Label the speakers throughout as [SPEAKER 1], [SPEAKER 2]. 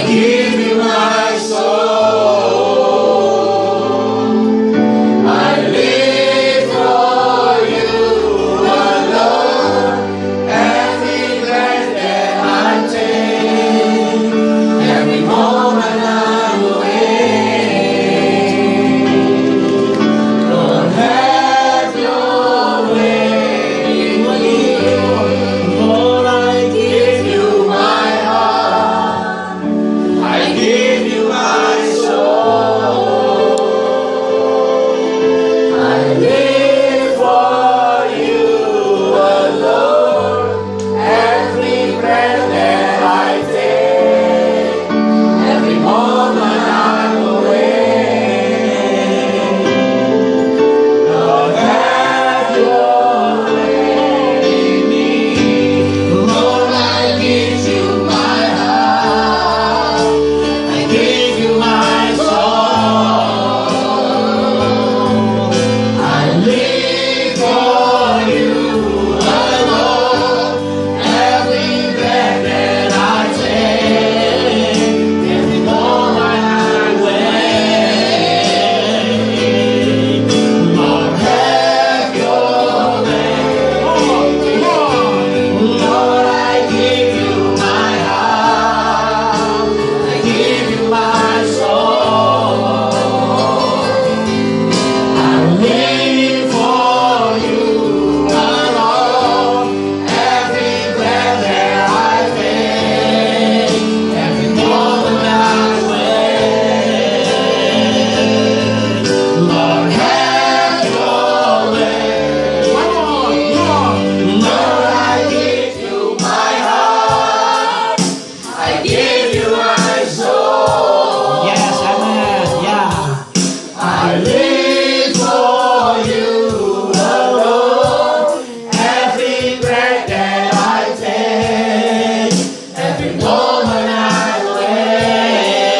[SPEAKER 1] give you my soul. I live for you alone. Every breath that I take, every moment I'm awake. Lord, have your way in me. Lord, I give you my heart. I give you my soul. I live for you alone. Every breath that I take, every moment I'm awake. Lord, have your way in me. Lord, I give you my heart. I give you my soul. I live for you alone. Every breath that I take, every moment I'm awake. Lord, have your way. Lord, I give you my heart. I give you my soul. I live for you alone. Every breath that I take, every moment I'm awake. Lord, have your way. Lord, I give you my heart. I give you my soul.
[SPEAKER 2] Yes, amen. Yeah.
[SPEAKER 1] I live for you alone. Every breath that I take, every moment I'm awake.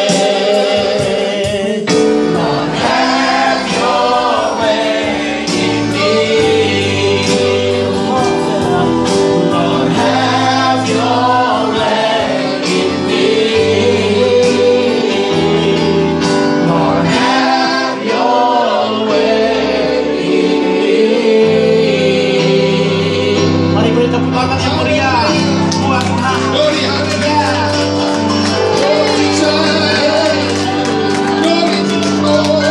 [SPEAKER 1] Lord, have your way in me. Lord, have your way in me. Lord, have your way in me.
[SPEAKER 2] Mari beri tepuk tangan yang meriah buat Tuhan.
[SPEAKER 3] Glory, hallelujah. Glory to Lord.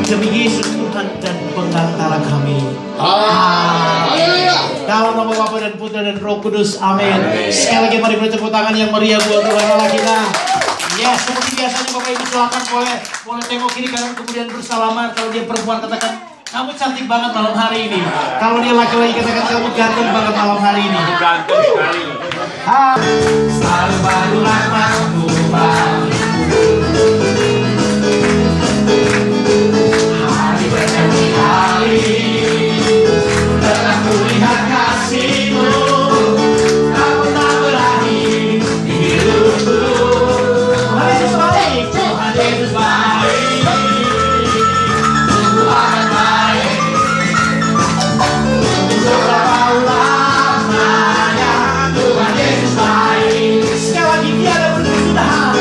[SPEAKER 2] Demi Yesus Tuhan dan pengantara kami.
[SPEAKER 3] Haleluya.
[SPEAKER 2] Dalam nama Bapa dan Putra dan Roh Kudus. Amin. Sekali lagi mari beri tepuk tangan yang meriah buat Tuhan Allah kita. Ya, seperti biasanya Bapak Ibu silakan boleh tengok kiri kanan kemudian bersalaman. Kalau dia perempuan katakan kamu cantik banget malam hari ini. Kalau dia laki-laki katakan kamu ganteng banget malam hari ini.
[SPEAKER 4] Ganteng sekali.
[SPEAKER 1] Selalu baru rahmatmu baru. Hari berganti hari telah kulihat kasih-Mu. Kamu tak berakhir di hidupku.
[SPEAKER 2] Tuhan Yesus baik.
[SPEAKER 1] Tuhan Yesus baik. Sungguh amat baik. Seberapa lamanya Tuhan Yesus baik.
[SPEAKER 2] Sekali lagi tiada berkesudahan.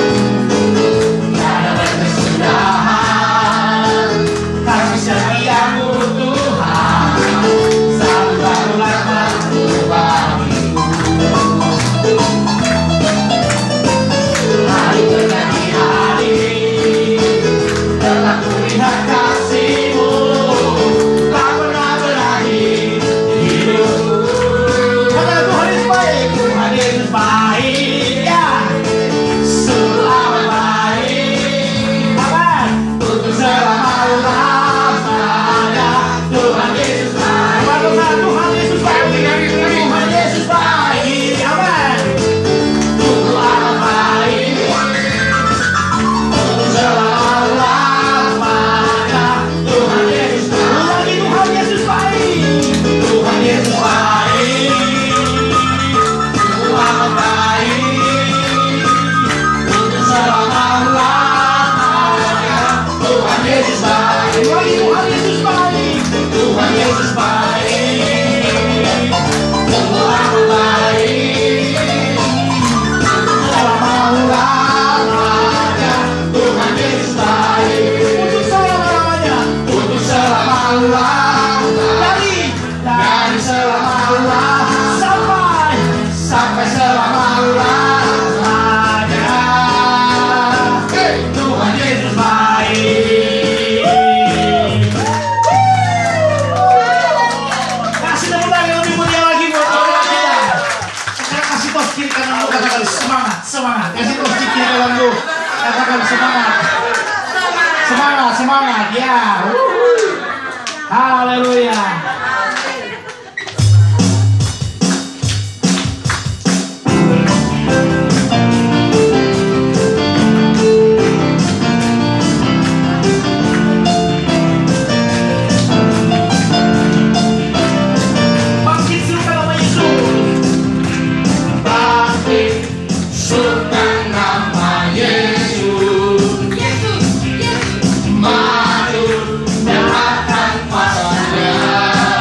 [SPEAKER 2] Ya. Haleluya.
[SPEAKER 1] Maju dan akan padanya.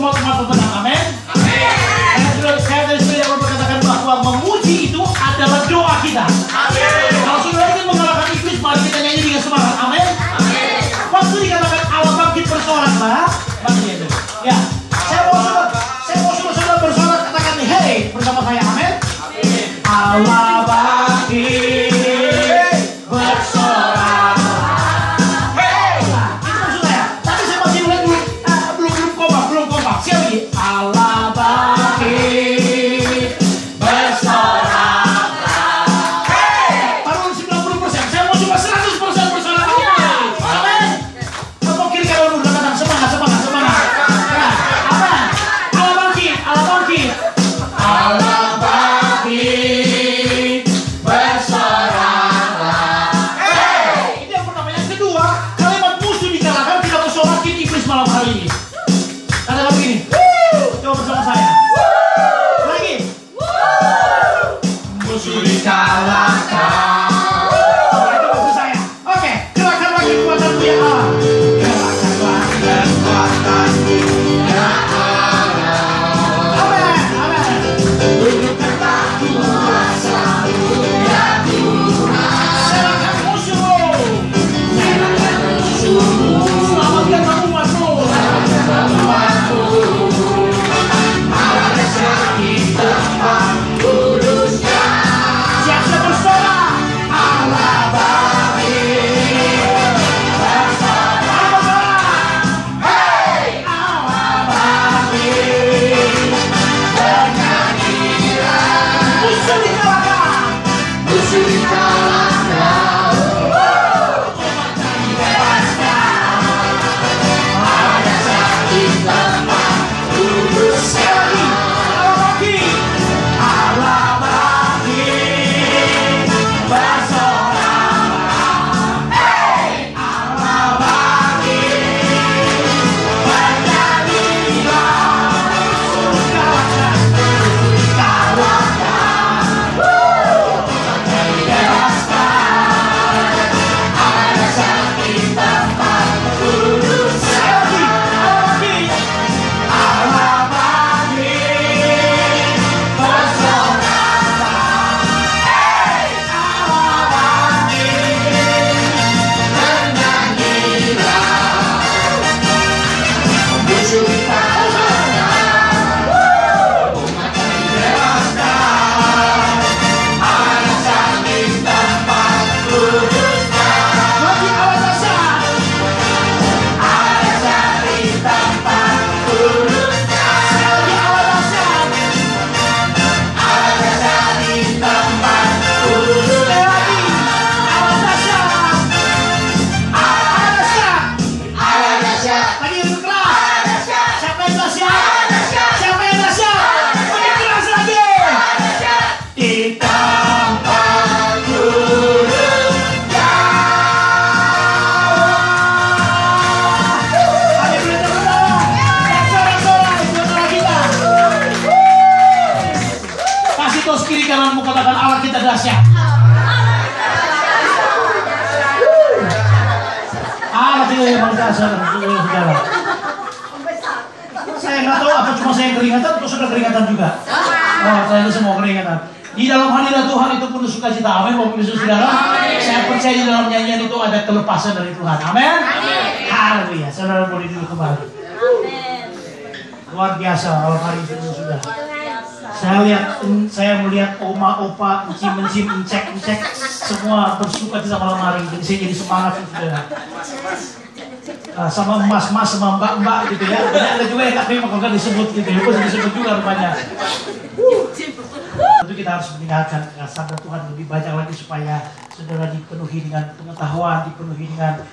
[SPEAKER 2] semua umat pemenang. Amin. Saya dari sudah berkatakan bahwa memuji itu adalah doa kita. Kalau saudara ingin mengalahkan iblis, mari kita nyanyi dengan semangat. Amin. Waktu dikatakan Allah bangkit bersoraklah, bangkit itu. Ya, saya mau saudara bersorak, katakan hey bersama saya. Amin. Allah bangkit bersorak. Hey, itu maksud saya. Tapi saya masih belum kompak. Siapa lagi? Allah bangkit bersorak. Hey, baru 90%. Saya mau cuma 100% bersorak. Amin. Tepuk kiri kanan dulu, katakan semangat. Ya, amin. Allah bangkit. Allah bangkit bersoraklah. Hey, itu yang pertama. Yang kedua, kalimat musuh dikalahkan tidak bersorakin iblis malam hari ini. Katakan begini. Coba bersama saya. Lagi. Musuh dikalahkan. Itu maksud saya. Oke, gerakan lagi kekuatanmu ya Allah. Gerakan lagi kekuatanmu ya Allah. Amin. Tunjukkanlah kuasa-Mu ya Tuhan. Serahkan musuh. Selamatkan umat-Mu. Ada sakit tempat kudusnya. Siap-siap bersorak. Allah bangkit bersorak. Hey, Allah bangkit bernyanyilah. Musuh dikalahkan. Umat dibebaskan. Ada sakit tempat kudusnya. Allah bangkit bersorak. Hey, Allah bangkit bernyanyilah. Kalahkan. Bebaskan. Ada sakit tempat kudusnya. Allah bangkit bersorak. Hey, Allah bangkit bernyanyilah. Musuh dikalahkan. Umat dibebaskan. Ada sakit tempat kudusnya. Lagi awal dasar. Ada sakit tempat kudusnya. Lagi awal dasar. Ada sakit tempat kudusnya. Lagi awal dasar. Ada dasar. Lagi lebih keras. Siapa yang dahsyat? Siapa yang dahsyat? Lebih keras lagi. Di tempat kudusnya. Ayo boleh tepuk tangan. Sorak-sorak buat Allah kita. Kasih tos kiri kananmu, katakan Allah kita dahsyat. Allah kita yang paling dahsyat, saudara. Saya nggak tahu apa cuma saya yang keringatan atau sudah keringatan juga. Oh, saya semua keringatan. Di dalam hadirat Tuhan itu penuh sukacita. Amin, Bapak Ibu Saudara. Saya percaya di dalam nyanyian itu ada kelepasan dari Tuhan. Amin. Haleluya. Saudara boleh dulu kembali. Luar biasa malam hari itu sudah. Saya melihat oma, opa, encim, encek, semua bersukacita malam hari. Jadi saya jadi semangat saudara. Sama mas-mas, sama mbak-mbak gitu ya. Ada juga yang tak terima kalau disebut gitu ya. Pun disebut juga rupanya. Tentu kita harus meninggalkan sabda Tuhan lebih banyak lagi supaya saudara dipenuhi dengan pengetahuan, dipenuhi dengan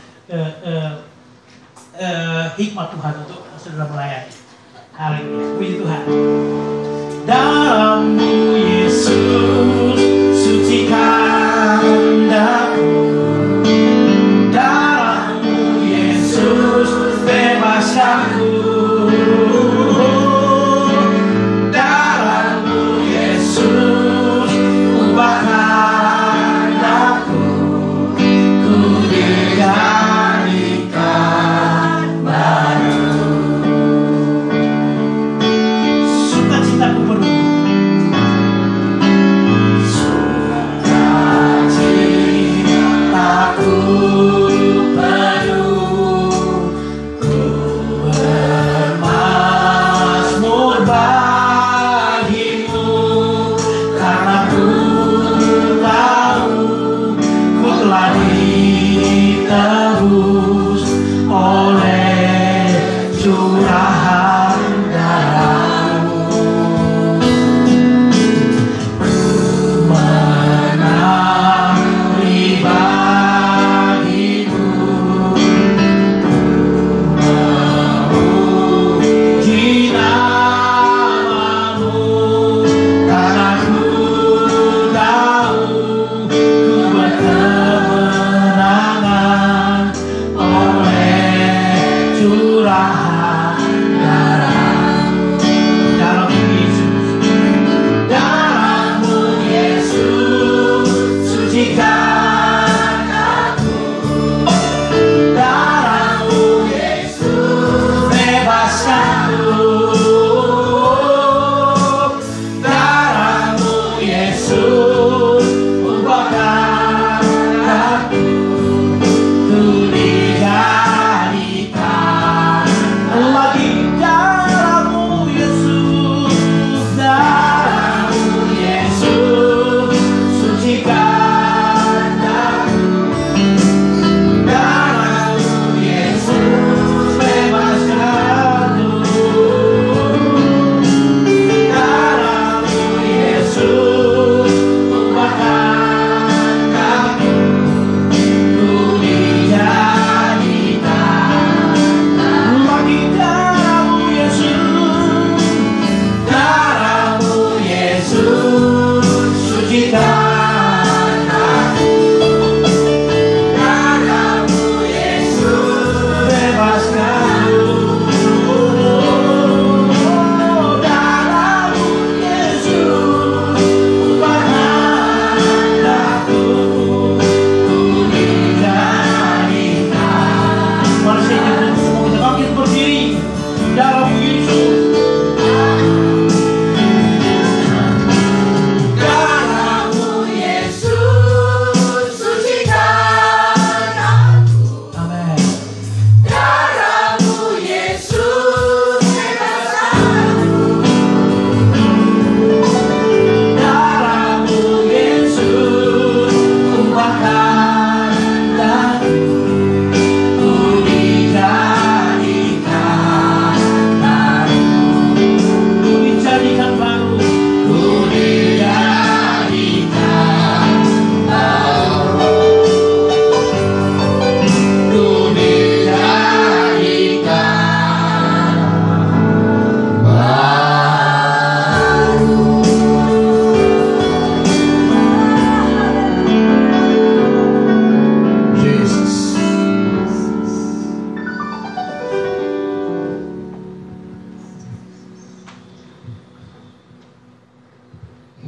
[SPEAKER 2] hikmat Tuhan untuk saudara melayani. Haleluya, puji Tuhan. Dalam-Mu Yesus sucikan daku. Dalam-Mu Yesus bebaskanku. Dalam-Mu Yesus ubahkan aku. Ku dijadikan baru.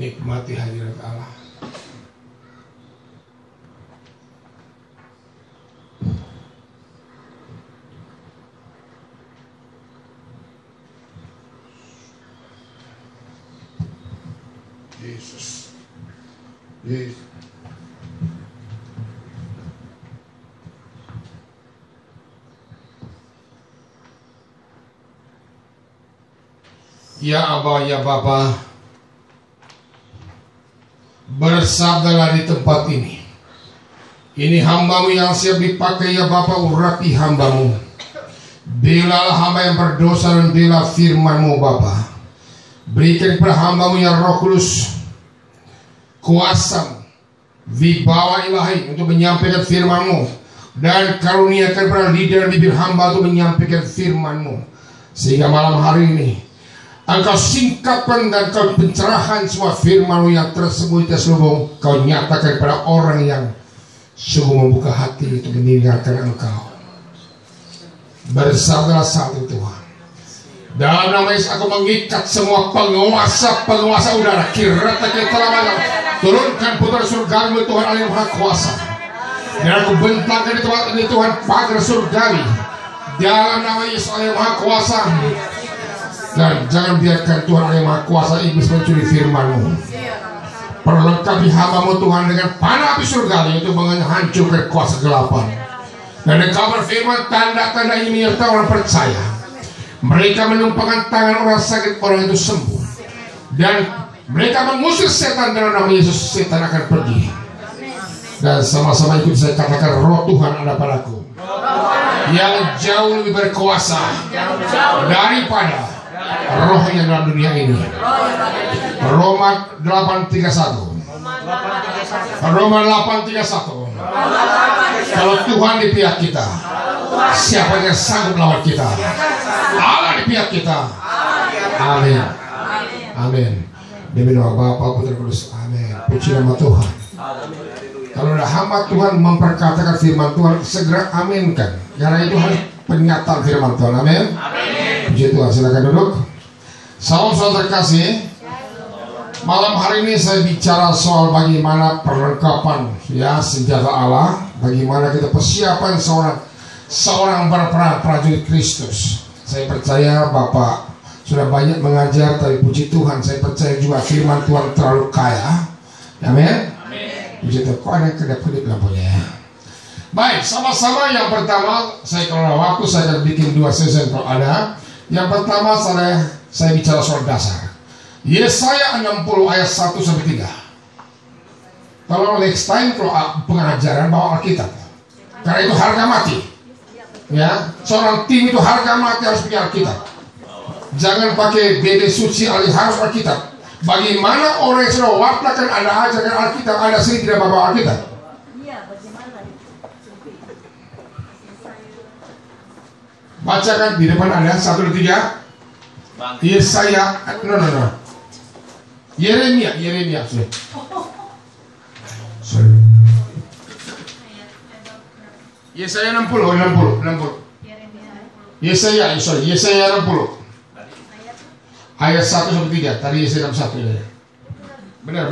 [SPEAKER 4] Nikmati hadirat Allah. Yesus. Yesus. Ya Aba, ya Bapa, bersabdalah di tempat ini. Ini hamba-Mu yang siap dipakai, ya Bapa, urapi hamba-Mu. Belalah hamba yang berdosa dan bela firman-Mu, Bapa. Berikan kepada hamba-Mu yang Roh Kudus kuasa, wibawa ilahi untuk menyampaikan firman-Mu, dan karuniakan kepada lidah dan bibir hamba untuk menyampaikan firman-Mu, sehingga malam hari ini Engkau singkapkan dan Kau pencerahan semua firman-Mu yang tersembunyi terselubung. Kau nyatakan kepada orang yang sungguh membuka hati untuk meninggalkan Engkau. Bersabdalah saat itu Tuhan. Dalam nama Yesus aku mengikat semua penguasa udara, kirata kita lama. Turunkan putra surgawi Tuhan Allah yang Maha Kuasa. Dan aku bentangkan di tempat ini Tuhan pagar surgawi. Dalam nama Yesus Allah yang Maha Kuasa. Dan jangan biarkan Tuhan Allah yang Maha Kuasa iblis mencuri firman-Mu. Perlengkapi hamba-Mu Tuhan dengan panah api surgawi untuk menghancurkan kuasa kegelapan. Dan engkau berfirman, tanda-tanda ini menyertai orang percaya. Mereka menumpangkan tangan orang sakit, orang itu sembuh. Dan mereka mengusir setan dalam nama Yesus, setan akan pergi. Dan sama-sama ikut saya katakan, roh Tuhan ada padaku, yang jauh lebih berkuasa daripada roh yang dalam dunia ini. Roma 8:31. Roma 8:31. Kalau Tuhan di pihak kita, siapa yang sanggup melawan kita? Allah di pihak kita. Amin. Amin. Demi nama Bapa, Putra, Kudus. Amin. Puji nama Tuhan. Kalau ada hamba Tuhan memperkatakan firman Tuhan, segera aminkan. Karena itu harus penyataan firman Tuhan. Amin. Puji Tuhan. Silakan duduk. Salam saudara terkasih. Malam hari ini saya bicara soal bagaimana perlengkapan ya senjata Allah, bagaimana kita persiapan seorang berperang prajurit Kristus. Saya percaya Bapak sudah banyak mengajar, tapi puji Tuhan saya percaya juga firman Tuhan terlalu kaya. Amin. Puji Tuhan. Kok ada kedap-kedip lampunya ya? Baik, sama-sama yang pertama saya kalau waktu saya akan bikin 2 sesi kalau ada. Yang pertama saya bicara soal dasar. Yesaya 60 ayat 1-3. Kalau next time kalau pengajaran bawa Alkitab. Karena itu harga mati. Ya, seorang tim itu harga mati harus punya Alkitab. Jangan pakai BB suci harus Alkitab. Bagaimana orang yang sudah wartakan Anda ajarkan Alkitab, Anda sendiri tidak bawa Alkitab? Bacakan di depan Anda 1-3. Yesaya, no. Yeremia, sorry. Yesaya 60. Yesaya 60. Ayat 1-3. Tadi Yesaya 61 ya. Benar.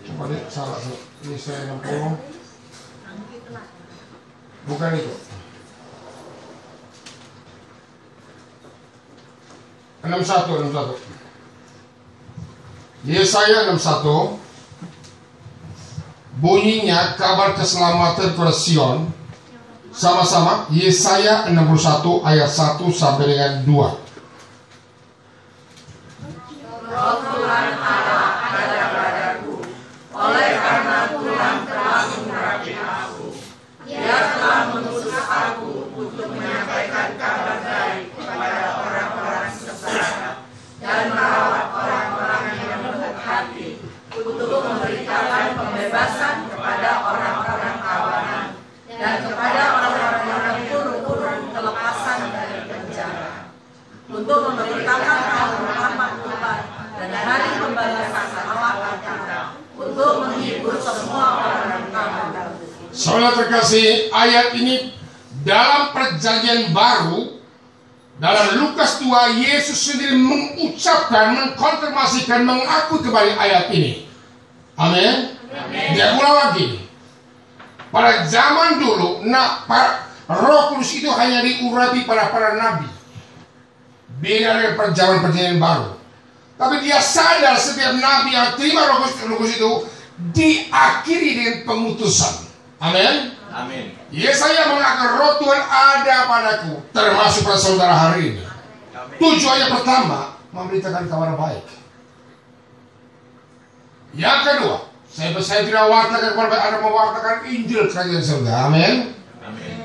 [SPEAKER 4] Coba lihat salah. Yesaya 60. Bukan itu. 61. Yesaya 61. Bunyinya kabar keselamatan kepada Sion. Sama-sama Yesaya 61 ayat 1 sampai dengan 2.
[SPEAKER 1] Roh Tuhan Allah ada padaku, oleh karena Tuhan telah mengurapi aku. Dia telah mengutus aku untuk menyampaikan kabar baik kepada orang-orang sesat dan merawat orang-orang yang lembut hati, untuk memberitakan pembebasan kepada orang-orang kawanan dan kepada orang-orang yang turun-turun telah untuk memberitakan kamu rahmat Tuhan dan hari pembalasan Allah kita, untuk menghibur semua orang kamu.
[SPEAKER 4] Saudara terkasih, ayat ini dalam perjanjian baru, dalam Lukas 2, Yesus sendiri mengucapkan, mengkonfirmasikan, mengakui kembali ayat ini. Amin. Dia ulang lagi. Pada zaman dulu, Roh Kudus itu hanya diurapi pada para nabi. Beda dengan perjanjian baru. Tapi dia sadar setiap nabi yang terima Roh Kudus itu diakhiri dengan pengutusan. Amin.
[SPEAKER 5] Amin.
[SPEAKER 4] Yesaya mengatakan Roh Tuhan ada padaku, termasuk pada saudara hari ini. Tujuannya pertama, memberitakan kabar baik. Yang kedua, saya tidak wartakan kabar baik, Anda mewartakan Injil kerajaan surga. Amin.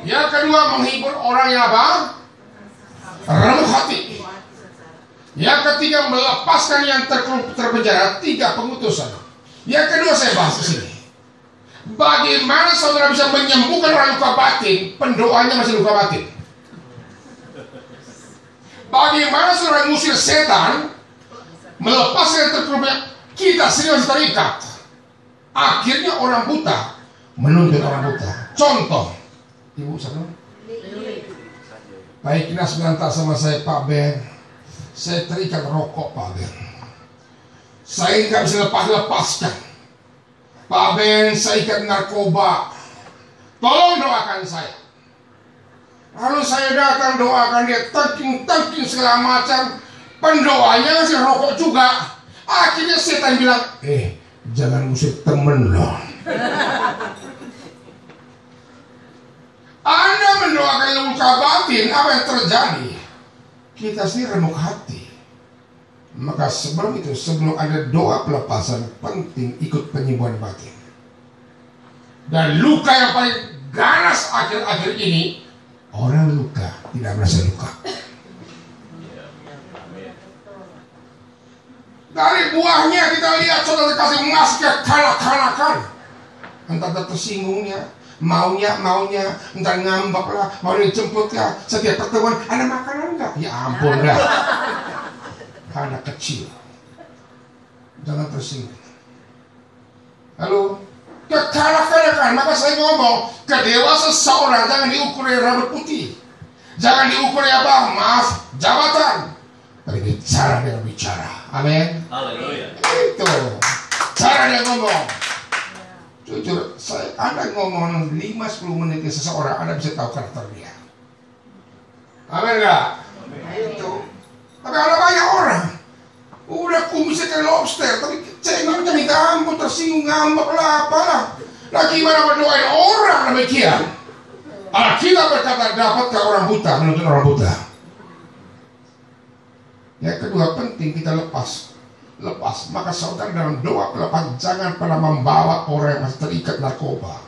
[SPEAKER 4] Yang kedua, menghibur orang yang apa? Remuk hati. Yang ketiga, melepaskan yang terpenjara. 3 pengutusan. Yang kedua saya bahas di sini. Bagaimana saudara bisa menyembuhkan orang luka batin, pendoanya masih luka batin? Bagaimana saudara mengusir setan, melepaskan yang terkerubnya, kita sendiri masih terikat. Akhirnya orang buta menuntut orang buta. Contoh, Ibu siapa? Baik Inas mengantar sama saya, Pak Ben. Saya terikat rokok, Pak Ben. Saya nggak bisa lepaskan. Pak Ben, saya ikat narkoba. Tolong doakan saya. Lalu saya datang doakan dia, tangking segala macam. Pendoanya ngasih rokok juga. Akhirnya setan bilang, jangan musik temen loh. Anda mendoakan luka batin, apa yang terjadi? Kita sendiri remuk hati. Maka sebelum itu, sebelum ada doa pelepasan, penting ikut penyembuhan batin. Dan luka yang paling ganas akhir-akhir ini, orang luka tidak merasa luka. Dari buahnya kita lihat saudara kasih masih kanak-kanakan. Entah tersinggungnya, maunya, entar ngambek lah, mau dijemput ya, setiap pertemuan, ada makanan enggak? Ya ampun dah. Anak kecil, jangan tersinggung. Lalu kekanak-kanakan, maka saya ngomong, kedewasaan seorang jangan diukur dari rambut putih, jangan diukur apa, maaf, jabatan, tapi cara dia bicara. Amin.
[SPEAKER 5] Haleluya.
[SPEAKER 4] Itu cara dia ngomong. Jujur, Anda ngomong 5-10 menit ke seseorang, Anda bisa tahu karakter dia. Amin enggak? Itu. Tapi ada banyak orang udah kumisnya kayak lobster, tapi cengoknya minta ampun, tersinggung, ngambek lah, apalah. Nah gimana berdoain orang demikian? Alkitab berkata, dapatkah orang buta menuntut orang buta? Yang kedua, penting kita lepas. Maka saudara dalam doa pelepas, jangan pernah membawa orang yang masih terikat narkoba.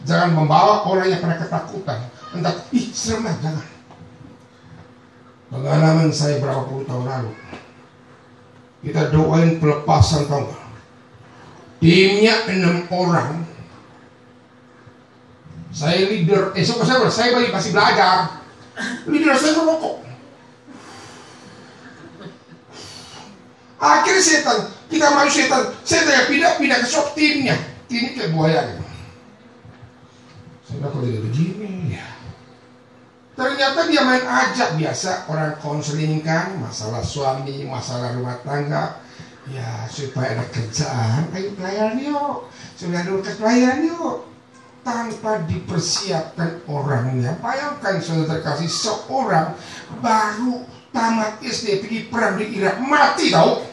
[SPEAKER 4] Jangan membawa orang yang pernah ketakutan. Entah, serem lah, jangan. Pengalaman saya berapa puluh tahun lalu, kita doain pelepasan, tahu nggak? Timnya 6 orang. Saya leader, saya masih belajar. Leader saya merokok. Akhirnya kita maju setan pindah ke shop timnya. Timnya kayak buaya gitu. Saya bilang, kok jadi begini ya? Ternyata dia main ajak biasa, orang konseling kan, masalah suami, masalah rumah tangga. Ya supaya ada kerjaan, ayo pelayan yuk. Supaya ada pelayan yuk. Tanpa dipersiapkan orangnya. Bayangkan saudara terkasih, seorang baru tamat SD pergi perang di Irak, mati tahu.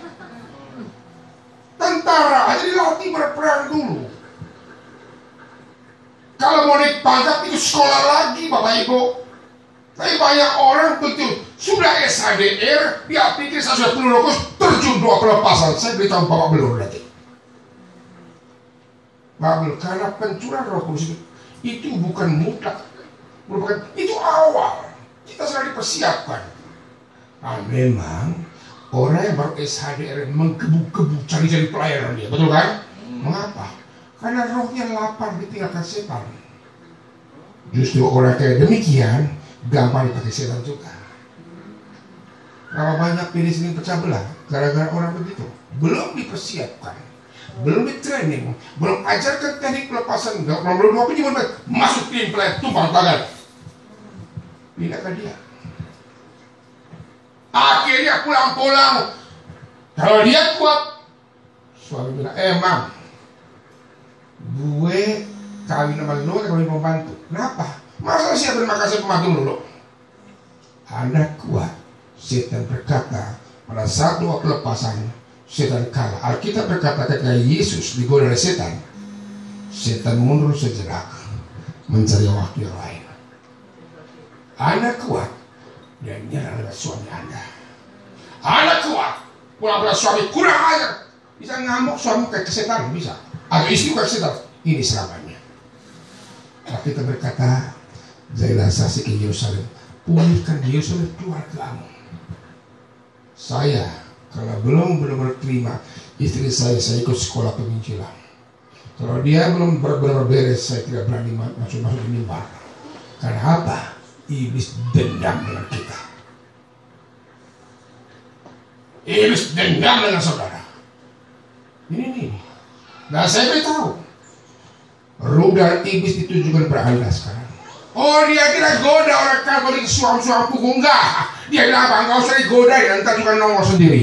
[SPEAKER 4] Tentara aja dilatih berperang dulu. Kalau mau naik pangkat itu sekolah lagi Bapak Ibu. Tapi banyak orang betul sudah SHDR, dia pikir saya sudah penuh rokus, terjun doa pelepasan. Saya beritahu Bapak belum lagi. Bapak, karena pencurahan roh kudus itu bukan mutlak, itu awal. Kita sudah dipersiapkan. Nah, memang orang yang baru SHDR menggebu-gebu cari-cari pelayanan dia, betul kan? Mengapa? Karena rohnya lapar ditinggalkan setan. Justru orang kayak demikian gampang dipakai setan juga. Berapa banyak pilih sini pecah belah gara-gara orang begitu. Belum dipersiapkan, belum di-training, belum ajarkan teknik pelepasan, belum mau penyembuhan, masuk tim play, tumpang tangan. Pindahkan dia. Akhirnya pulang-pulang. Kalau dia kuat, suami bilang, Mam, gue kawin sama lu, kawin pembantu. Kenapa? Masa siap terima kasih pembantu dulu? Anda kuat. Setan berkata, pada saat doa pelepasan, setan kalah. Alkitab berkata ketika Yesus digoda oleh setan, setan mundur sejenak, mencari waktu yang lain. Anda kuat, dan nyerah lewat suami Anda. Anda kuat, pulang-pulang suami kurang ajar. Bisa ngamuk suami kayak kesetan, bisa. Atau istri kayak kesetan, ini selamanya. Alkitab berkata, jadilah saksi ke Yerusalem, pulihkan Yerusalem keluargamu. Saya, kalau belum benar-benar terima istri saya ikut sekolah penginjilan. Kalau dia belum benar-benar beres, saya tidak berani masuk di mimbar. Karena apa? Iblis dendam dengan kita. Iblis dendam dengan saudara. Ini. Nah, saya beritahu, rudal iblis ditujukan pada Anda sekarang. Oh, dia kira goda orang Katolik suam-suam pukul. Enggak. Dia bilang apa? Enggak usah digodain, nanti juga nongol sendiri.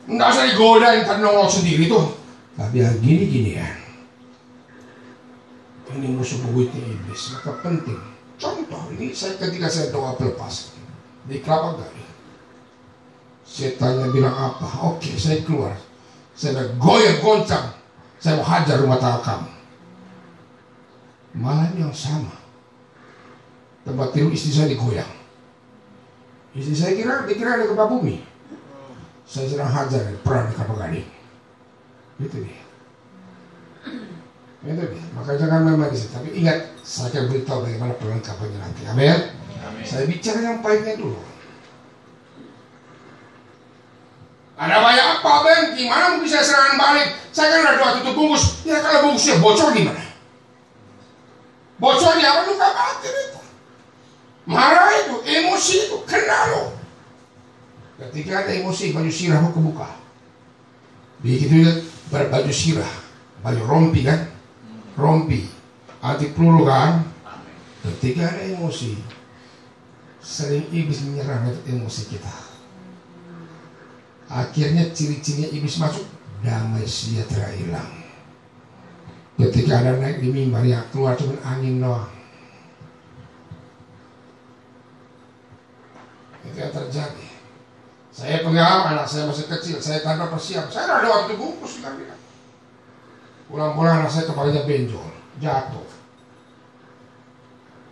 [SPEAKER 4] Enggak usah digodain, nanti nongol sendiri tuh. Tapi yang gini-gini ya, ini musuh buyutnya iblis. Maka penting. Contoh, ini ketika saya doa pelepas di Kelapa Gading, setannya bilang apa? Oke, saya keluar. Saya goyang goncang. Saya mau hajar rumah tangga kamu. Malam yang sama, tempat tidur istri saya digoyang. Istri saya dikira ada gempa bumi. Saya sedang hajar perang di Kelapa Gading. Itu dia. Maka jangan main-main di sini. Tapi ingat, saya akan beritahu bagaimana perlengkapannya nanti. Amin. Saya bicara yang pahitnya dulu. Ada banyak apa, Ben? Gimana bisa serangan balik? Saya kan ada 2 tutup bungkus. Ya kalau bungkusnya bocor gimana? Bocornya apa? Luka batin itu. Marah itu, emosi itu, kena lo. Ketika ada emosi, baju sirahmu kebuka. Begitu lihat baju sirah, baju rompi kan? Rompi, anti peluru kan? Ketika ada emosi, sering iblis menyerang emosi kita. Akhirnya ciri-cirinya iblis masuk, damai sejahtera hilang. Ketika ada naik di mimbar, yang keluar cuma angin doang. Itu yang terjadi. Saya pegang anak saya masih kecil, saya tanpa persiapan. Saya ada waktu bungkus kan dia. Pulang-pulang anak saya kepalanya benjol, jatuh.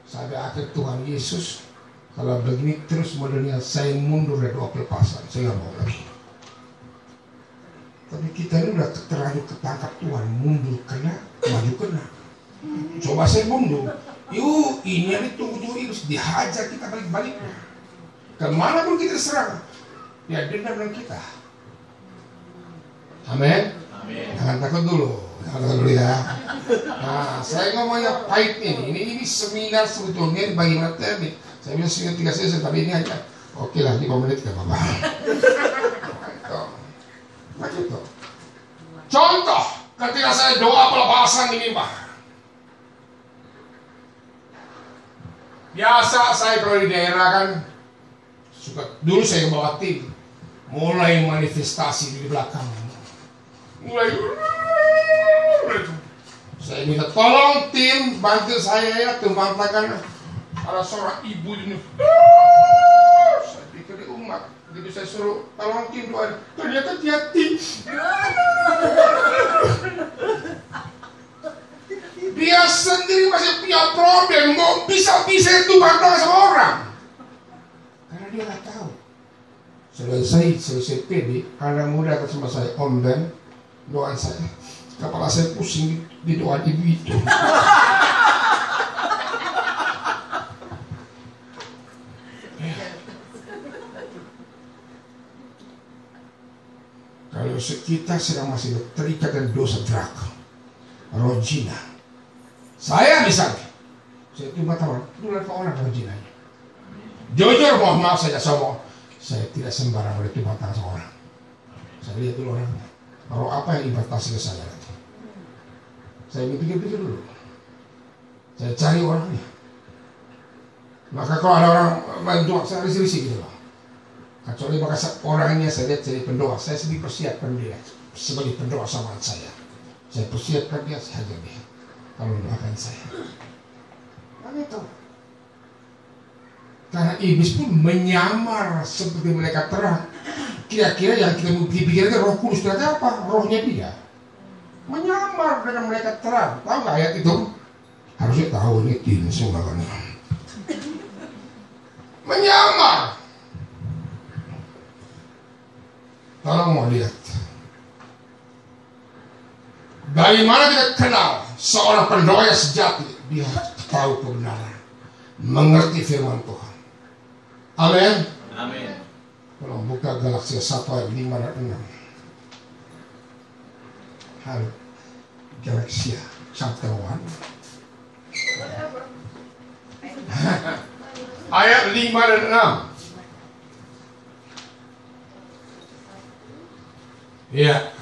[SPEAKER 4] Sampai akhir Tuhan Yesus, kalau begini terus modelnya saya mundur dari doa pelepasan, saya nggak mau lagi. Tapi kita ini udah terlalu ketangkap Tuhan, mundur kena, maju kena. Coba saya mundur, yuk ini yang ditunggu-tunggu iblis, dihajar kita balik-baliknya. Kemana pun kita serang, ya dendam dengan kita. Amin. Jangan takut dulu, ya. Nah, saya ngomongnya pahit ini seminar sebetulnya bagi materi. Saya bilang seminar 3 sesi, tapi ini aja. Oke lah, 5 menit gak apa-apa. Begitu. Contoh, ketika saya doa pelepasan di mimbar. Biasa saya kalau di daerah kan dulu saya bawa tim, mulai manifestasi di belakang. Mulai saya minta tolong tim bantu saya ya, tumpang tangan. Ada seorang ibu ini. Saya pikir umat. Begitu saya suruh tolong tim doa, ternyata dia tim. Dia sendiri masih punya problem, mau bisa-bisa itu bantah sama orang. Karena dia nggak tahu. Selesai PD, anak muda atas sama saya, Om Ben, doa saya. Kepala saya pusing di doa ibu itu. Kalau kita sedang masih terikat dengan dosa drag, rojina. Saya misalnya, saya tiba tahu, dulu ada orang rojinanya. Jujur mohon maaf saja semua. Saya tidak sembarang itu mata seorang. Saya lihat dulu orangnya. Kalau apa yang impactasi ke saya? Saya pikir-pikir dulu. Saya cari orangnya. Maka kalau ada orang bantu saya risih-risih gitu loh. Kecuali maka orangnya saya lihat jadi pendoa. Saya sedih persiapkan dia sebagai pendoa sama saya. Saya persiapkan dia, saya hajar dia. Kalau mendoakan saya. Begitu. Karena iblis pun menyamar seperti malaikat terang. Kira-kira yang kita dipikirkan Roh Kudus ternyata apa? Rohnya dia. Menyamar dengan malaikat terang. Tahu nggak ayat itu? Harusnya tahu ini tin sumbangannya. Menyamar. Tolong mau lihat. Bagaimana kita kenal seorang pendoa yang sejati? Dia tahu kebenaran, mengerti firman Tuhan. Amin.
[SPEAKER 1] Amin.
[SPEAKER 4] Tolong buka Galatia 1 ayat 5 dan 6. Halo. Galatia chapter 1. Ayat 5 dan 6. Iya.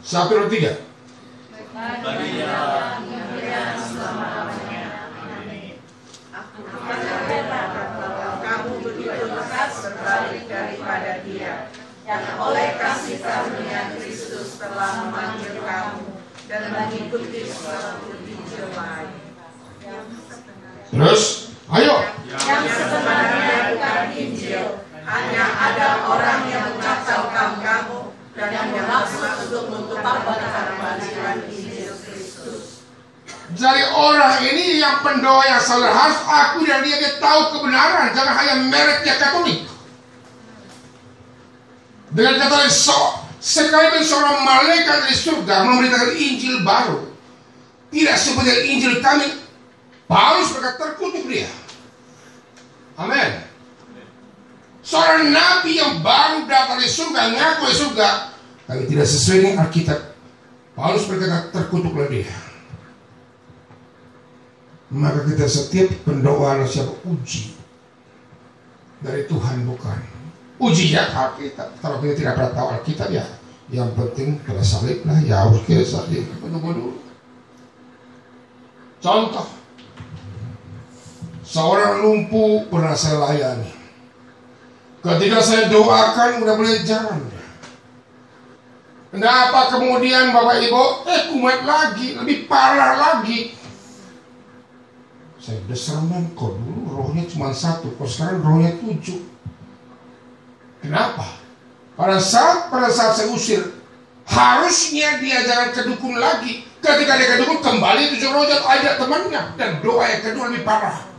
[SPEAKER 4] 1, 2, 3.
[SPEAKER 1] Bagi dia yang selama-lamanya. Amin. Kamu begitu lekas berbalik daripada dia, yang oleh kasih karunia Kristus telah memanggil kamu dan mengikuti suatu Injil lain.
[SPEAKER 4] Terus, ayo.
[SPEAKER 1] Yang sebenarnya bukan Injil, hanya ada orang yang mengacaukan kamu dan yang bermaksud untuk mempertahankan Injil Kristus.
[SPEAKER 4] Jadi orang ini yang pendoa yang salah harus aku dan dia tahu kebenaran, jangan hanya mereknya Katolik. Dengan kata lain, sekalipun seorang malaikat dari surga memberitakan Injil baru, tidak seperti Injil kami, Paulus berkata terkutuk dia. Amin. Seorang nabi yang baru datang dari surga, ngaku dari surga, tapi tidak sesuai dengan Alkitab, Paulus berkata terkutuklah dia. Maka kita setiap pendoa harus siap uji dari Tuhan, bukan uji ya Alkitab. Kalau kita tidak pernah tahu Alkitab ya, yang penting pada salib lah, ya harus kita salib dulu. Contoh, seorang lumpuh pernah saya layani. Ketika saya doakan udah boleh jalan. Kenapa kemudian Bapak Ibu kumat lagi, lebih parah lagi? Saya udah serem, kok dulu rohnya cuma 1, kok sekarang rohnya 7. Kenapa? Pada saat saya usir, harusnya dia jangan ke dukun lagi. Ketika dia ke dukun, kembali 7 roh jatuh ajak temannya, dan doa yang kedua lebih parah.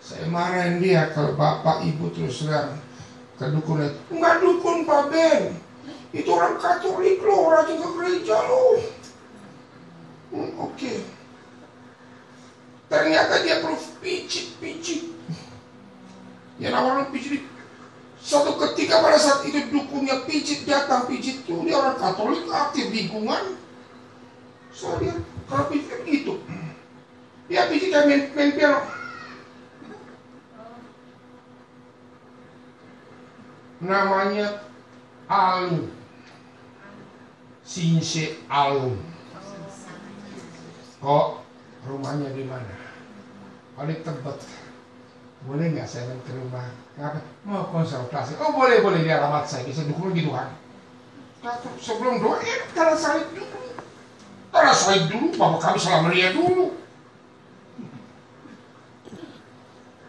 [SPEAKER 4] Saya marahin dia kalau Bapak Ibu terus terang ke dukun itu. Enggak dukun Pak Ben, itu orang Katolik loh, rajin ke gereja loh. Oke. Ternyata dia perlu pijit. Ya namanya pijit. Suatu ketika pada saat itu dukunnya pijit datang, pijit itu dia orang Katolik aktif lingkungan. So dia kalau pijit gitu, dia pijit kayak main piano. Namanya Alun, Sinse Alun. Kok rumahnya di mana? Paling Tebet. Boleh nggak saya main ke rumah? Kenapa? Mau konsultasi. Oh boleh dia alamat saya. Bisa dukung gitu kan? Sebelum doa, karena salib dulu. Bapak kami salam Maria dulu.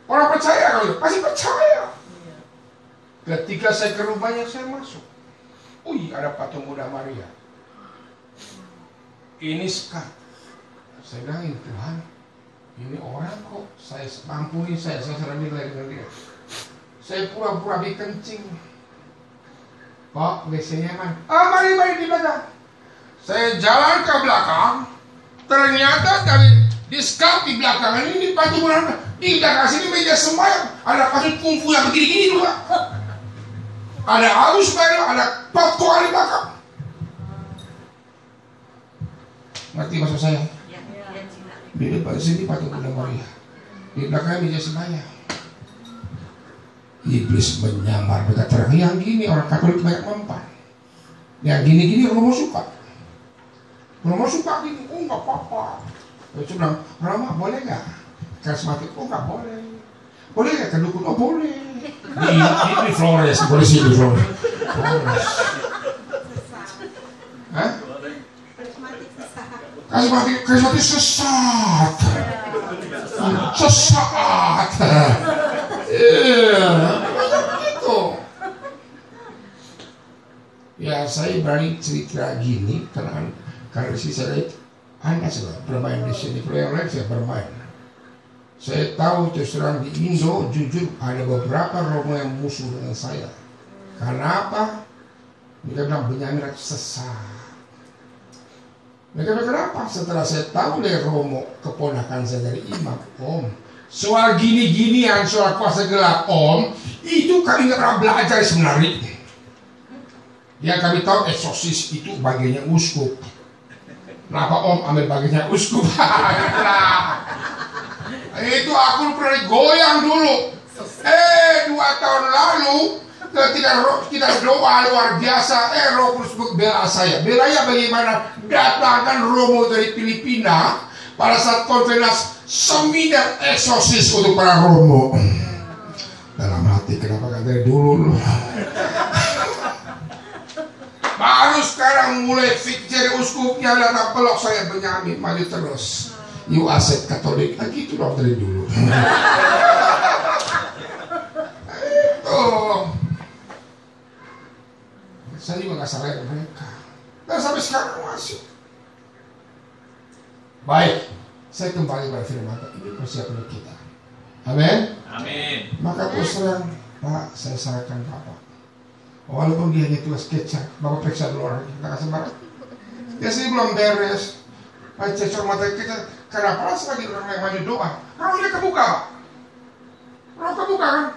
[SPEAKER 4] Orang percaya kalau pasti percaya. Ketika saya ke rumahnya saya masuk. Ada patung Bunda Maria. Ini sekat. Saya bilangin, Tuhan, ini orang kok saya ampuni saya sedang nilai dengan dia. Saya pura-pura kencing. Pak, WC-nya kan? Mari di belakang. Saya jalan ke belakang. Ternyata dari diskap di belakang ini di patung Bunda Maria. Di belakang sini meja sembahyang. Ada patung kungfu yang begini-gini juga. Ada arus baru, ada popcorn di belakang. Ngerti maksud saya? Di depan sini patung Bunda Maria, di belakang meja sembahyang. Iblis menyamar berkata terang, yang gini orang Katolik banyak mempan, yang gini-gini Romo suka. Romo suka gini, oh nggak apa-apa. Saya bilang, Rama boleh nggak? Karismatik, oh nggak boleh. Boleh nggak kedukun? Oh boleh. Di Flores, boleh sih di Flores. Hah? Karismatik sesat. Sesat. Iya, begitu. Ya saya berani cerita gini karena di sini saya lihat Anda sudah bermain di sini, kalau yang lain saya bermain. Saya tahu terus terang di Indo, jujur ada beberapa Romo yang musuh dengan saya. Karena apa? Mereka bilang Benyamin sesat. Mereka bilang kenapa? Setelah saya tahu dari Romo, keponakan saya dari imam, Om, soal gini-ginian, soal kuasa gelap, Om, itu kami nggak pernah belajar sebenarnya. Ya kami tahu eksorsis itu bagiannya uskup. Kenapa Om ambil bagiannya uskup? Itu aku pernah goyang dulu. 2 tahun lalu ketika kita doa luar biasa, Roh Kudus bela saya. Belanya bagaimana? Datangkan Romo dari Filipina pada saat konferensi seminar eksorsis untuk para Romo. Dalam hati kenapa kan dari dulu loh. Baru sekarang mulai fikir uskupnya datang pelok saya Benyamin maju terus. You aset Katolik, gitu dong dari dulu. Saya juga nggak salah mereka. Dan sampai sekarang masih. Baik, saya kembali pada firman ini persiapan kita. Amin.
[SPEAKER 1] Amin.
[SPEAKER 4] Maka terus terang, Pak, saya sarankan Bapak. Walaupun dia hanya tugas kecap, Bapak periksa dulu orang kita kasih barang. Ya sih belum beres. Pak cecok mata kita. Kenapa lagi orang yang maju doa? Kalau dia kebuka, kalau kebuka kan?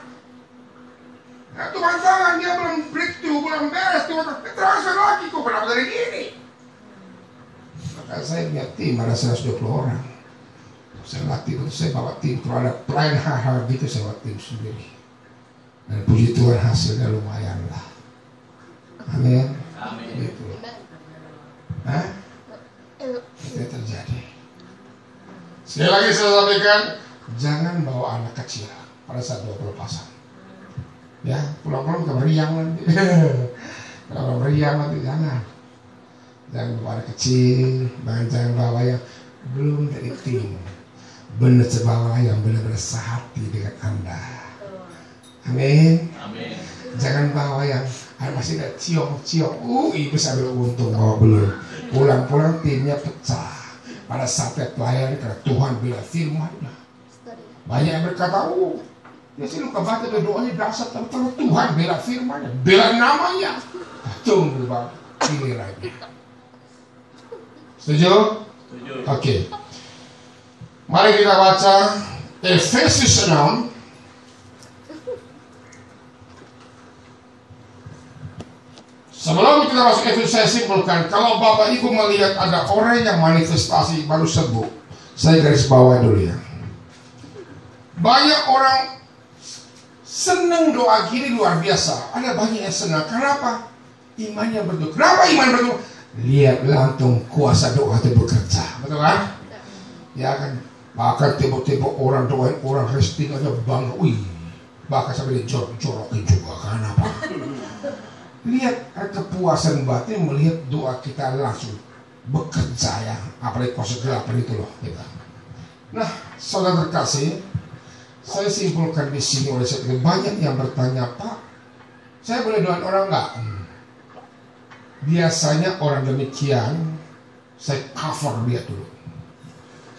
[SPEAKER 4] Nah, Tuhan tangan dia belum breakthrough, belum beres, Tuhan transfer lagi kok kenapa dari gini? Maka saya punya tim ada 120 orang. Saya latih, saya bawa tim kalau ada plan hal-hal gitu saya bawa tim sendiri. Dan puji Tuhan hasilnya lumayan lah. Amin.
[SPEAKER 1] Amin.
[SPEAKER 4] Gitu. Hah? Itu terjadi. Sekali lagi saya sampaikan, jangan bawa anak kecil pada saat doa pelepasan. Ya, pulang-pulang ke meriang nanti. Kalau meriang nanti jangan. Jangan bawa anak kecil, jangan bawa yang belum dari tim. Benar bawa yang benar-benar sehati dengan Anda. Amin.
[SPEAKER 1] Amin.
[SPEAKER 4] Jangan bawa yang masih ada ciong-ciong. Ibu sambil untung bawa belum. Pulang-pulang timnya pecah. Pada saat pelayanan karena Tuhan bila firman-Nya. Banyak yang berkata, ya sih lu kebaca doanya dasar kalau Tuhan bela firman-Nya, bela namanya. Tunggu Bang, pilih lagi. Setuju?
[SPEAKER 1] Setuju.
[SPEAKER 4] Oke. Mari kita baca Efesus 6. Sebelum kita masuk Efesus, saya simpulkan, kalau Bapak Ibu melihat ada orang yang manifestasi baru sembuh, saya garis bawah dulu ya. Banyak orang senang doa gini luar biasa. Ada banyak yang senang. Kenapa? Imannya berdoa. Kenapa iman berdoa? Lihat langsung kuasa doa itu bekerja. Betul kan? Ya kan? Bahkan tiba-tiba orang doain orang resting aja bangga. Wih, bahkan sampai dijorok-jorokin juga. Kenapa? Lihat kepuasan batin melihat doa kita langsung bekerja ya. Apalagi kuasa gelapan itu loh kita. Nah, saudara terkasih, saya simpulkan di sini oleh saya banyak yang bertanya, Pak, saya boleh doain orang nggak? Biasanya orang demikian, saya cover dia dulu.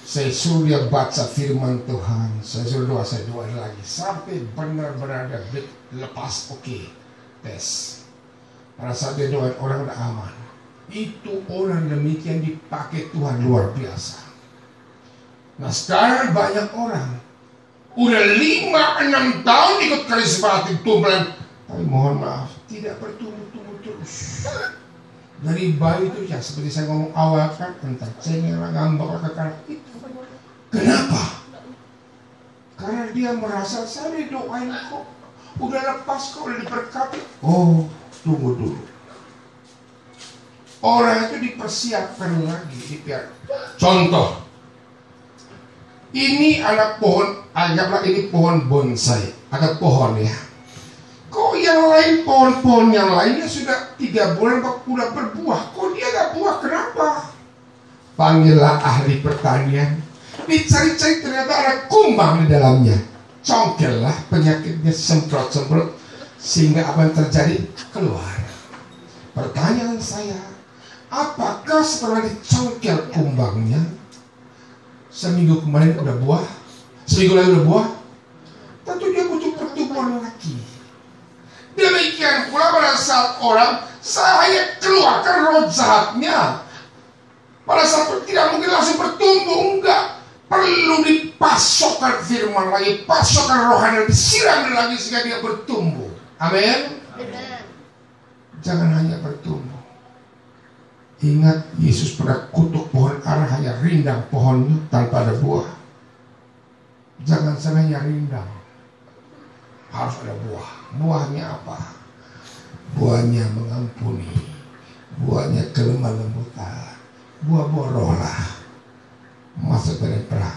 [SPEAKER 4] Saya suruh dia baca firman Tuhan, saya suruh doa, saya doain lagi sampai benar-benar dia lepas, oke, tes. Pada saat dia doain orang udah aman. Itu orang demikian dipakai Tuhan luar biasa. Nah sekarang banyak orang udah 5-6 tahun ikut karismatik Tuhan, tapi mohon maaf tidak bertumbuh-tumbuh terus. Dari bayi itu ya seperti saya ngomong awal kan tentang cengeng ngambek ke karakter itu Kenapa? Karena dia merasa saya didoain kok, udah lepas kok, udah diberkati. Oh, tunggu dulu. Orang itu dipersiapkan lagi, dibiar. Contoh, ini anak pohon, anggaplah ini pohon bonsai, ada pohon ya. Kok yang lain, pohon-pohon yang lainnya sudah 3 bulan udah berbuah, kok dia gak buah, kenapa? Panggillah ahli pertanian, dicari-cari ternyata ada kumbang di dalamnya. Congkellah, penyakitnya semprot-semprot, sehingga apa yang terjadi? Keluar. Pertanyaan saya, apakah setelah dicongkel kumbangnya, seminggu kemarin udah buah, seminggu lagi udah buah? Tentu dia butuh pertumbuhan lagi. Demikian pula pada saat orang, saya keluarkan roh jahatnya. Pada saat tidak mungkin langsung bertumbuh, enggak. Perlu dipasokkan firman lagi, pasokan rohani, disiram lagi sehingga dia bertumbuh. Amin. Jangan hanya bertumbuh. Ingat, Yesus pernah kutuk pohon ara, hanya rindang pohonnya tanpa ada buah. Jangan hanya rindang, harus ada buah. Buahnya apa? Buahnya mengampuni, buahnya kelemah lembutan, buah-buah roh lah. Masuk dari perang,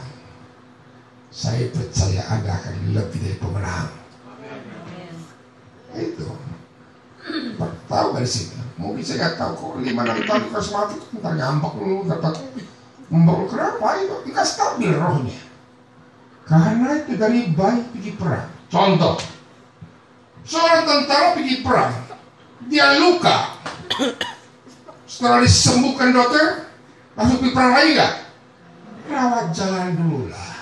[SPEAKER 4] saya percaya Anda akan lebih dari pemenang. Itu tahu dari sini. Mungkin saya nggak tahu kok 5-6 tahun karismatik ntar ngambek lu dapat membakul. Kenapa itu? Nggak stabil rohnya. Karena itu dari bayi pergi perang. Contoh, seorang tentara pergi perang, dia luka, setelah disembuhkan dokter, langsung pergi perang lagi nggak? Rawat jalan dulu lah.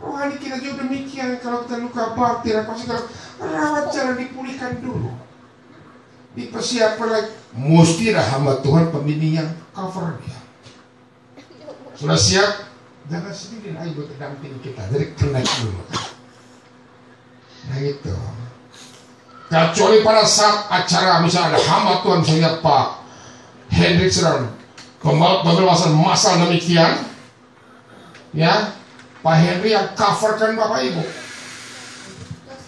[SPEAKER 4] Rohani kita juga demikian. Kalau kita luka batin, pasti kalau rawat jalan, dipulihkan dulu, dipersiapkan lagi. Mesti ada hamba Tuhan pembimbing yang cover dia. Sudah siap? Jangan sendiri lagi buat damping kita. Jadi connect dulu. Nah itu. Kecuali pada saat acara misalnya ada hamba Tuhan, misalnya Pak Hendrik sedang pembahasan masal demikian, ya, Pak Henry yang coverkan Bapak Ibu.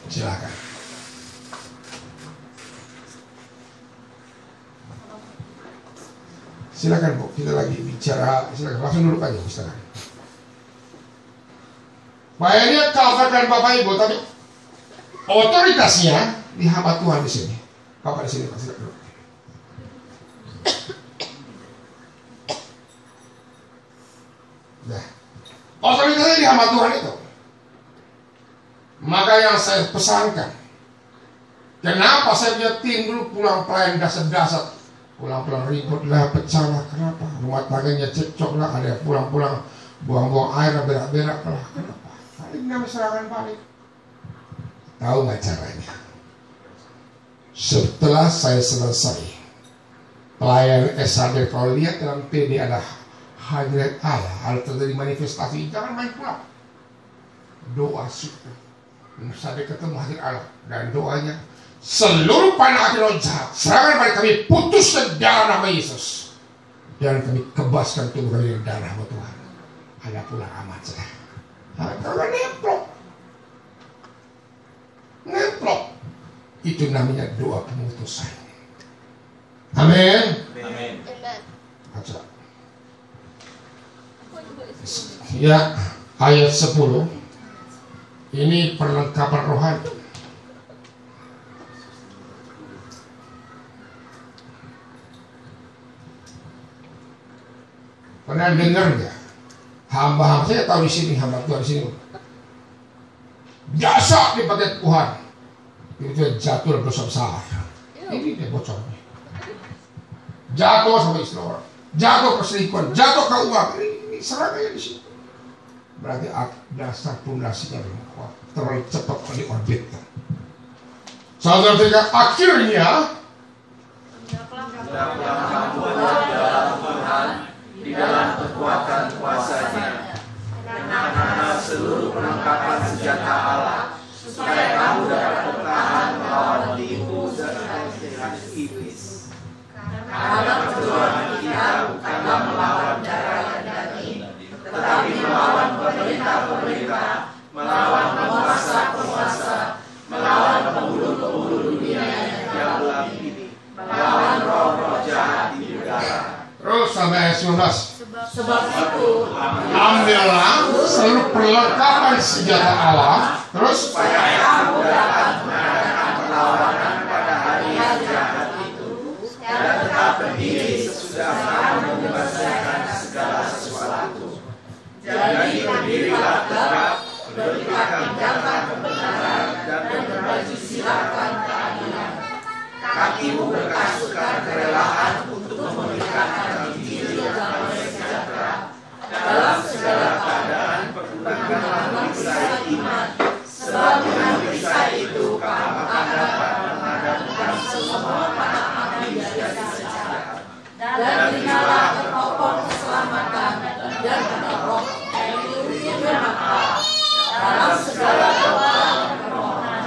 [SPEAKER 4] Silakan. Silakan Bu, kita lagi bicara. Silakan langsung duduk aja, silakan. Pak Henry yang coverkan Bapak Ibu, tapi otoritasnya di hamba Tuhan di sini. Bapak di sini, Pak, silakan duduk. Nah, otoritasnya di hamba Tuhan itu. Maka yang saya pesankan, kenapa saya punya tim dulu pulang pelayan dasar-dasar, pulang-pulang ribut lah, pecah lah, kenapa? Rumah tangganya cekcok lah, ada pulang-pulang buang-buang air, berak-berak lah, kenapa? Kali ini serangan balik. Tahu nggak caranya? Setelah saya selesai pelayan SAD, kalau lihat dalam PD ada hadirat Allah, harus terjadi manifestasi, jangan main pulang. Doa syukur, sampai ketemu hadirat Allah, dan doanya seluruh panah roh jahat, serangan pada kami putus ke dalam nama Yesus, dan kami kebaskan tubuh kami dengan darah Tuhan. Ada pula amat saya. Kalau nemplok, itu namanya doa pemutusan. Amin.
[SPEAKER 1] Amin.
[SPEAKER 4] Baca. Ya, ayat 10. Ini perlengkapan rohani. Pernah dengar nggak? Hamba-hamba saya tahu di sini, hamba Tuhan di sini. Jasa dipakai Tuhan, itu jatuh dan dosa besar. Ini dia bocornya. Jatuh sama istri orang, jatuh ke selingkuhan, jatuh ke uang. Ini serangannya di sini. Berarti dasar pondasinya belum kuat, terlalu cepat diorbitkan. Saudara-saudara, akhirnya
[SPEAKER 1] di dalam kekuatan kuasa-Nya, dengan seluruh perlengkapan senjata Allah, supaya kamu dapat bertahan melawan tipu dan iblis. Karena perjuangan kita bukanlah melawan darah dan daging, tetapi
[SPEAKER 4] sampai ayat 19.
[SPEAKER 1] Sebab itu
[SPEAKER 4] Ambillah seluruh perlengkapan senjata Allah. Terus
[SPEAKER 1] supaya kamu dapat mengadakan perlawanan pada hari yang jahat itu dan tetap berdiri sesudah kamu menyelesaikan segala sesuatu. Jadi berdirilah tegak, berikat pinggang kebenaran dan berbaju silakan keadilan. Kakimu berkasutkan kerelaan untuk memberitakan Injil damai sejahtera. Dalam segala keadaan pergunakanlah perisai iman, sebab dengan perisai itu kamu akan dapat menghadapkan semua panah api dari sejahtera. Dan terimalah topeng keselamatan dan penolong, yaitu firman Allah. Dalam segala doa dan permohonan,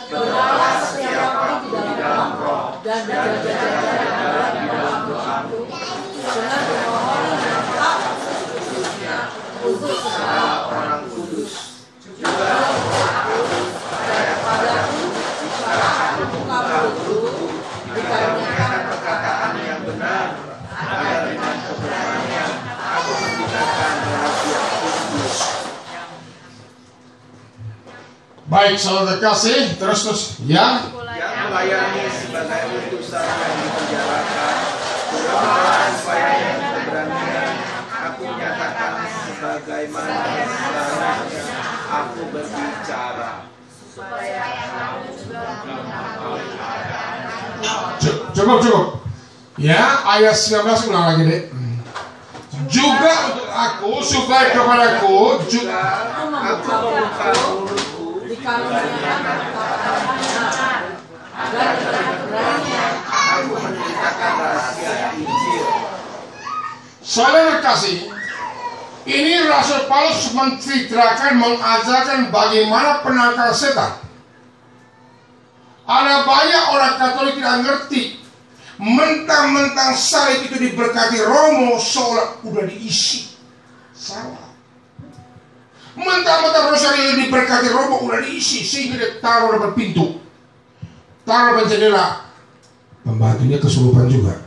[SPEAKER 1] berdoalah setiap waktu di dalam roh dan berjaga-jaga di dalam doamu dengan permohonan dan doa seterusnya untuk segala orang kudus. Juga percaya padaku, bicarakan muka dulu, dikarenakan perkataan yang benar, agar dengan keberanian aku membicarakan rahasia kudus.
[SPEAKER 4] baik saudara kasih, terus ya.
[SPEAKER 1] Yang melayani sebagai utusan yang dipenjarakan, berdoalah supaya yang keberanian aku nyatakan sebagaimana seharusnya aku berbicara.
[SPEAKER 4] Cukup. Ya, ayat 19 ulang lagi deh. Juga untuk aku, supaya kepadaku juga
[SPEAKER 1] Aku membuka mulutku dikarenakan perkataan benar, agar dengan keberanian aku menceritakan rahasia Injil.
[SPEAKER 4] saudara kasih. Ini Rasul Paulus menceritakan, mengajarkan bagaimana penangkal setan. Ada banyak orang Katolik tidak ngerti. Mentang-mentang salib itu diberkati Romo, seolah udah diisi. Salah. Mentang-mentang rosario diberkati Romo udah diisi, sehingga dia taruh depan pintu, taruh depan jendela. Pembantunya kesurupan juga.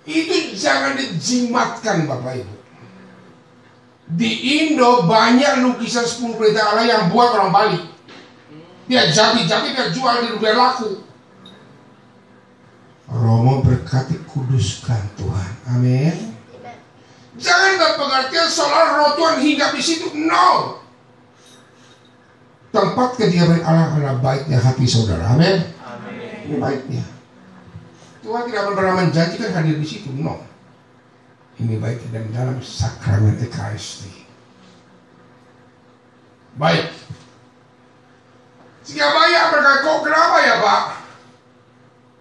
[SPEAKER 4] Itu jangan dijimatkan Bapak Ibu. Di Indo banyak lukisan 10 pelita Allah yang buat orang Bali. Dia jadi-jadi dia jual di luar laku. Romo berkati, kuduskan Tuhan. Amin. Jangan dapat pengertian soal roh Tuhan hinggap di situ. No. Tempat kediaman Allah adalah baiknya hati saudara. Amin. Ini baiknya. Tuhan tidak pernah menjanjikan hadir di situ. No. Ini baik dan dalam sakramen Ekaristi. Baik. Jika banyak berkata, kok kenapa ya Pak?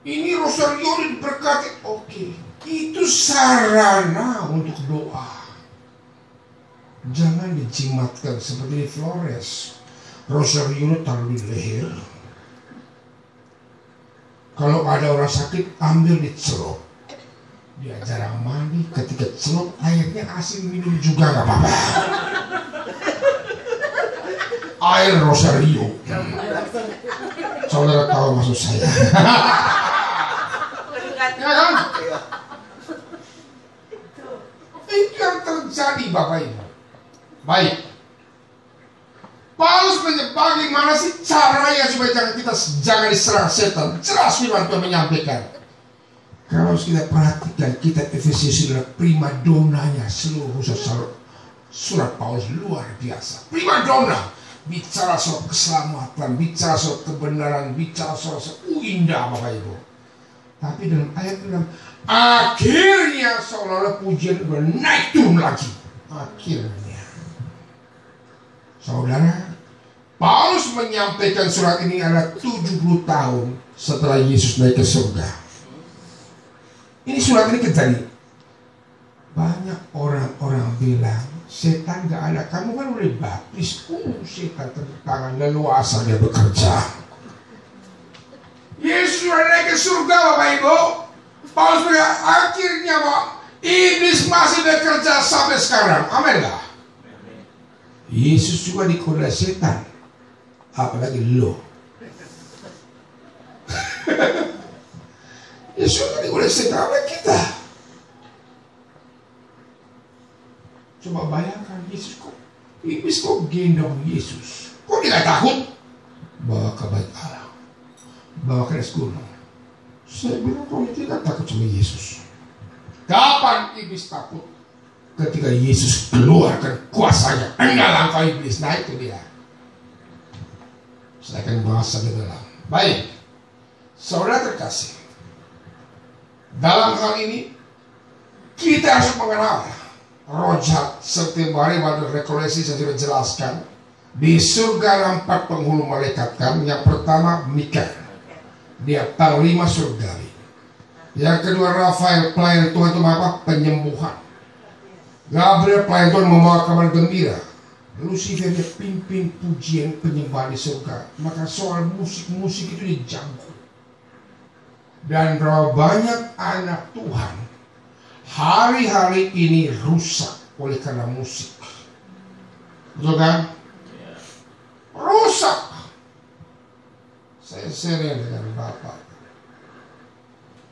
[SPEAKER 4] Ini rosario diberkati. Oke. Itu sarana untuk doa. Jangan dijimatkan seperti di Flores. Rosario taruh di leher. Kalau ada orang sakit, ambil dicelup. Dia jarang mandi, ketika celup airnya asin, minum juga gak apa-apa. Air rosario. Saudara tahu maksud saya. Ya kan? Itu yang terjadi Bapak Ibu. Baik. Paulus bagaimana sih caranya supaya kita jangan diserang setan? Jelas firman Tuhan menyampaikan. Kalau kita perhatikan, kita Efesius adalah prima donanya seluruh surat Paulus luar biasa. Prima dona, bicara soal keselamatan, bicara soal kebenaran, bicara soal indah Bapak Ibu. Tapi dalam ayat 6, akhirnya seolah-olah pujian naik turun lagi. Akhirnya, saudara, Paulus menyampaikan surat ini adalah 70 tahun setelah Yesus naik ke surga. Ini surat ini kejadian. Banyak orang-orang bilang, setan gak ada, kamu kan udah baptis. Setan tepuk tangan, leluasa dia bekerja. Yesus sudah naik ke surga Bapak Ibu. Paulus bilang, akhirnya Pak, iblis masih bekerja sampai sekarang. Amin gak? Yesus juga digoda setan. Apalagi lo. Yesus juga digoda oleh segala kita. Coba bayangkan Yesus kok, iblis kok gendong Yesus. Kok tidak takut? Bawa ke bait Allah, bawa ke atas gunung. Saya bilang kau tidak takut sama Yesus. Kapan iblis takut? Ketika Yesus keluarkan kuasanya. Enggak langkah iblis, nah itu dia. Saya akan bahas lebih dalam. Baik, saudara terkasih, dalam hal ini kita harus mengenal roh jahat. Seperti mari pada rekolesi saya sudah jelaskan. Di surga 4 penghulu malaikat kan. Yang pertama Mikael, dia panglima surgawi. Yang kedua Rafael, pelayan Tuhan itu apa? Penyembuhan. Gabriel, pelayan Tuhan, membawa kabar gembira. Lucifer, dia pimpin pujian penyembahan di surga. Maka soal musik itu dijago. Dan berapa banyak anak Tuhan hari-hari ini rusak oleh karena musik. Betul kan? Rusak. Saya sering dengan Bapak.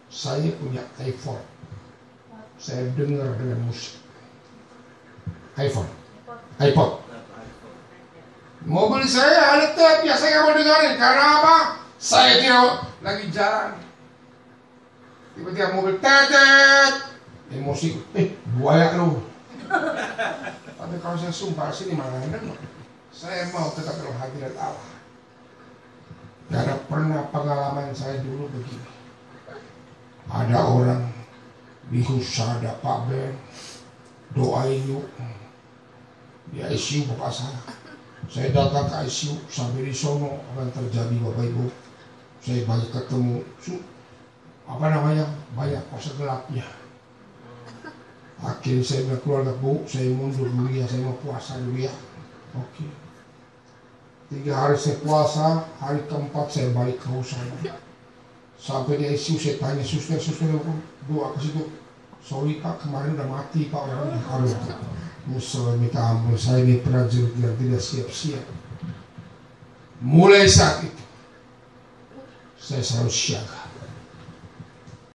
[SPEAKER 4] Saya punya iPhone. Saya dengar dengan musik. iPod. Mobil saya ada tape, ya saya nggak mau dengerin. Karena apa? Saya tidak lagi jalan. Tiba-tiba mobil tetet. Emosi, buaya lu. Tapi kalau saya sumpah sini mana dengar. Saya mau tetap dalam hadirat Allah. Karena pernah pengalaman saya dulu begini. Ada orang di Husada Pak Ben, doain yuk. Di ICU bapak saya datang ke ICU sampai di sono apa yang terjadi Bapak Ibu. Saya banyak ketemu banyak puasa gelapnya. Akhirnya saya bilang keluarga Bu, saya mundur dulu ya, saya mau puasa dulu ya. Oke. 3 hari saya puasa, hari keempat saya balik ke Husada. Sampai di ICU saya tanya suster doa ke situ. Sorry Pak, kemarin udah mati Pak orangnya. Aduh. Musuh minta ampun, saya ini prajurit yang tidak siap-siap. Mulai saat itu saya selalu siaga.